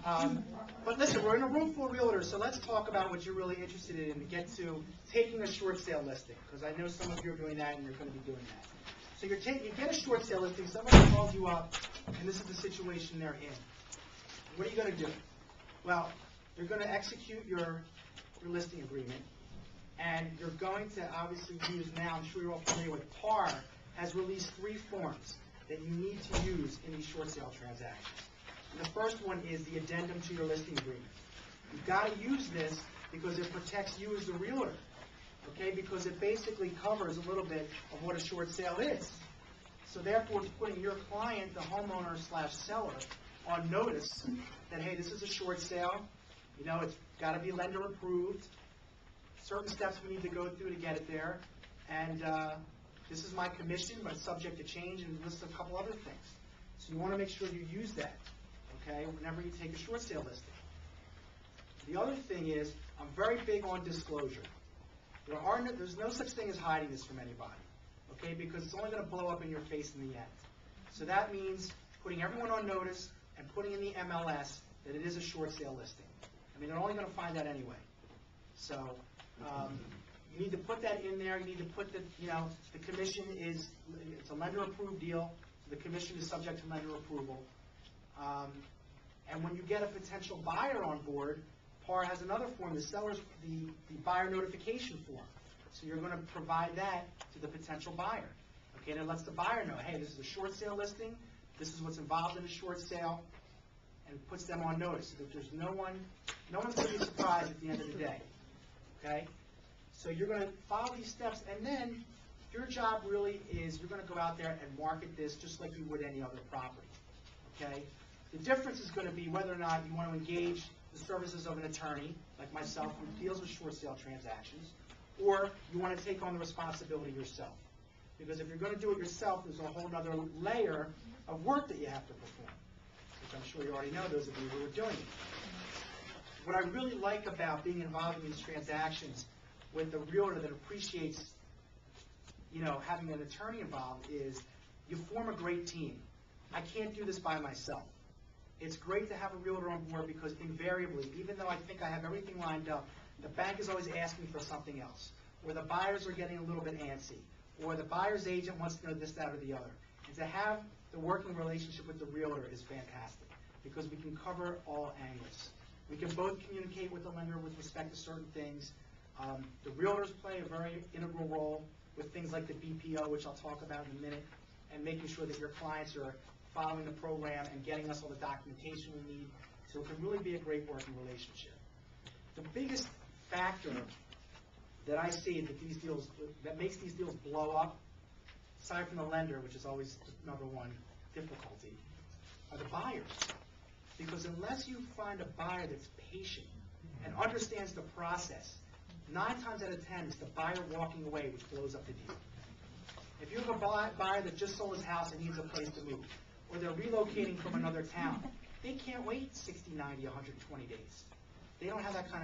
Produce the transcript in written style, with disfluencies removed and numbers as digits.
But listen, we're in a room full of realtors, so let's talk about what you're really interested in and get to taking a short sale listing, because I know some of you are doing that and you're going to be doing that. So you get a short sale listing, somebody calls you up, and this is the situation they're in. What are you going to do? Well, you're going to execute your listing agreement, and you're going to obviously use now, I'm sure you're all familiar with PAR, has released 3 forms that you need to use in these short sale transactions. And the first one is the addendum to your listing agreement. You've got to use this because it protects you as the realtor, okay? Because it basically covers a little bit of what a short sale is. So therefore, it's putting your client, the homeowner / seller, on notice that, hey, this is a short sale. You know, it's got to be lender approved. Certain steps we need to go through to get it there. And this is my commission, but it's subject to change, and lists a couple other things. So you want to make sure you use that, okay, whenever you take a short sale listing. The other thing is, I'm very big on disclosure. There's no such thing as hiding this from anybody, okay, because it's only going to blow up in your face in the end. So that means putting everyone on notice and putting in the MLS that it is a short sale listing. I mean, they're only going to find that anyway. So you need to put that in there. You need to put that, you know, the commission is, it's a lender-approved deal. So the commission is subject to lender approval. And when you get a potential buyer on board, PAR has another form, the buyer notification form. So you're going to provide that to the potential buyer. Okay, that lets the buyer know, hey, this is a short sale listing. This is what's involved in a short sale, and puts them on notice so that there's no one's going to be surprised at the end of the day. Okay? So you're going to follow these steps, and then your job really is you're going to go out there and market this just like you would any other property. Okay? The difference is going to be whether or not you want to engage the services of an attorney, like myself, who deals with short sale transactions, or you want to take on the responsibility yourself. Because if you're going to do it yourself, there's a whole other layer of work that you have to perform, which I'm sure you already know, those of you who are doing it. What I really like about being involved in these transactions with a realtor that appreciates, you know, having an attorney involved is you form a great team. I can't do this by myself. It's great to have a realtor on board because invariably, even though I think I have everything lined up, the bank is always asking for something else, or the buyers are getting a little bit antsy, or the buyer's agent wants to know this, that, or the other. And to have the working relationship with the realtor is fantastic because we can cover all angles. We can both communicate with the lender with respect to certain things. The realtors play a very integral role with things like the BPO, which I'll talk about in a minute, and making sure that your clients are following the program and getting us all the documentation we need. So it can really be a great working relationship. The biggest factor that I see that makes these deals blow up, aside from the lender, which is always the number one difficulty, are the buyers. Because unless you find a buyer that's patient and understands the process, 9 times out of 10 it's the buyer walking away which blows up the deal. If you have a buyer that just sold his house and needs a place to move, or they're relocating from another town, they can't wait 60, 90, 120 days. They don't have that kind of